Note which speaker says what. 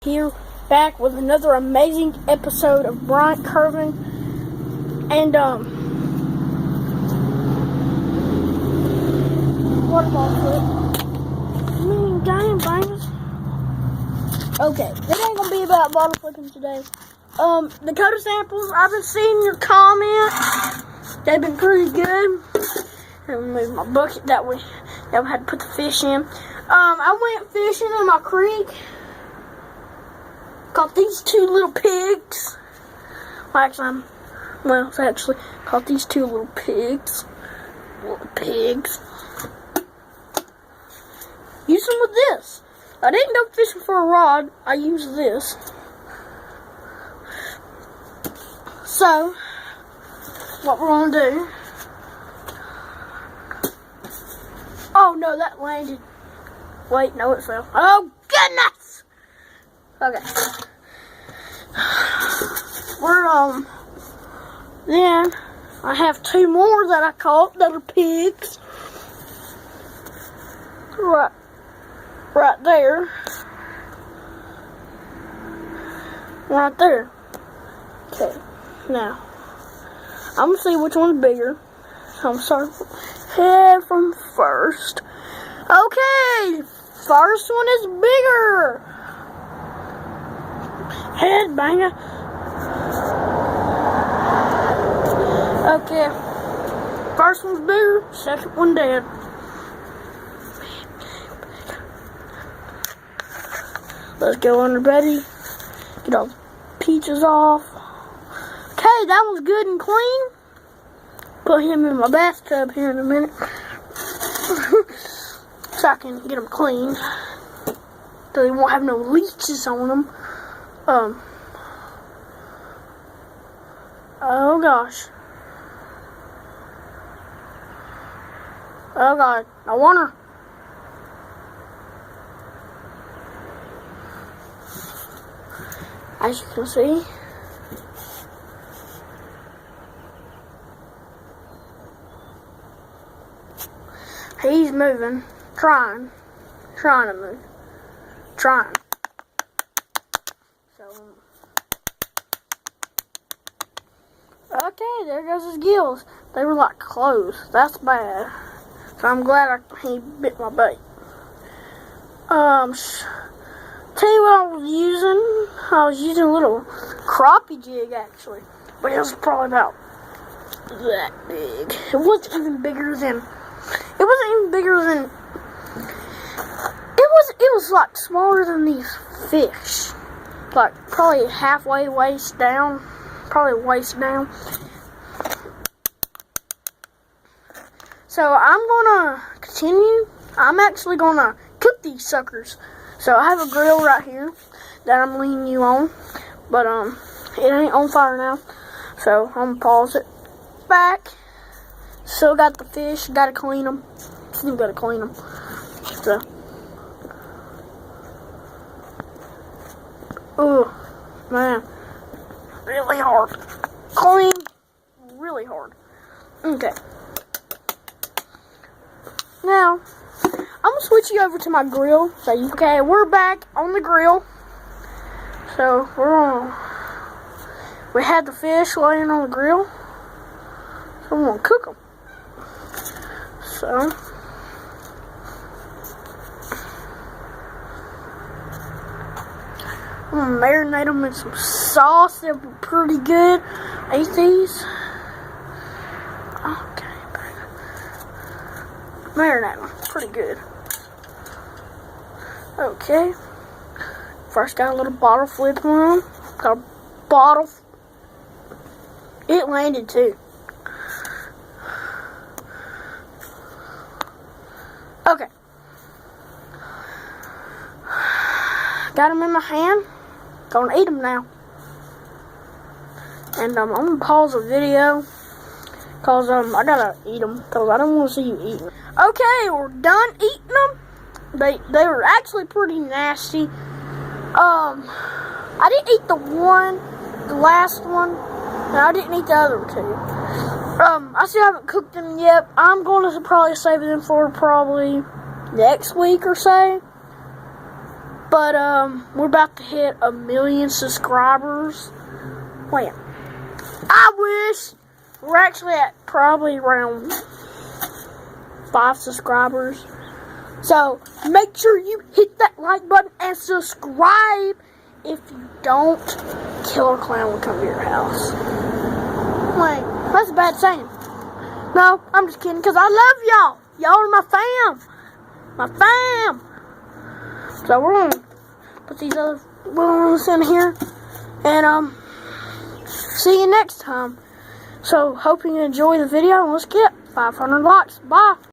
Speaker 1: here back with another amazing episode of Bryant Curvin. And waterball flip. Damn bangers. Okay, this ain't gonna be about bottle flipping today. Dakota samples, I've been seeing your comments. They've been pretty good. And move my bucket that we had to put the fish in. I went fishing in my creek. Caught these two little pigs. It's actually caught these two little pigs. Use them with this. I didn't go fishing for a rod. I used this. So, what we're gonna do? Oh no, that landed. Wait, no, it fell. Oh goodness! Okay. Then I have two more that I caught that are pigs. Right there. Right there. Okay, now I'm gonna see which one's bigger. So I'm starting head from first. Okay, first one is bigger. Head banger. Okay, first one's bigger, second one dead. Let's go under Betty. Get all the peaches off. Okay, that one's good and clean. Put him in my bathtub here in a minute. So I can get him clean. So he won't have no leeches on him. Oh gosh. Oh god, I want her. As you can see, he's moving, trying to move, So, okay, there goes his gills. They were like closed. That's bad. So I'm glad he bit my bait. Tell you what I was using. I was using a little crappie jig actually, but it was probably about that big. It wasn't even bigger than. It was like smaller than these fish, like probably halfway waist down, So I'm gonna continue. I'm actually gonna cook these suckers. So I have a grill right here that I'm leaning you on, but it ain't on fire now. So I'm gonna pause it. Back. Still got the fish. Gotta clean them. Still gotta clean them. So, oh man, really hard. Clean, really hard. Okay. Now, I'm gonna switch you over to my grill. Okay, we're back on the grill. So we had the fish laying on the grill. So I'm gonna cook them. So I'm gonna marinate them in some sauce. They'll be pretty good. Eat these. Okay, marinate them pretty good. Okay. First got a little bottle flip on. Got a bottle. It landed too. Okay. Got them in my hand. Gonna eat them now. And I'm gonna pause the video. Cause I gotta eat them. Cause I don't want to see you eating. Okay, we're done eating them. They were actually pretty nasty. I didn't eat the last one, and I didn't eat the other two. I still haven't cooked them yet. I'm going to probably save them for probably next week or so. But we're about to hit 1 million subscribers. When? I wish. We're actually at probably around 5 subscribers. So make sure you hit that like button and subscribe. If you don't, Killer Clown will come to your house. Wait, that's a bad saying. No, I'm just kidding, because I love y'all. Y'all are my fam. My fam. So we're going to put these other ones in here. And see you next time. So hope you enjoy the video. And let's get 500 likes. Bye.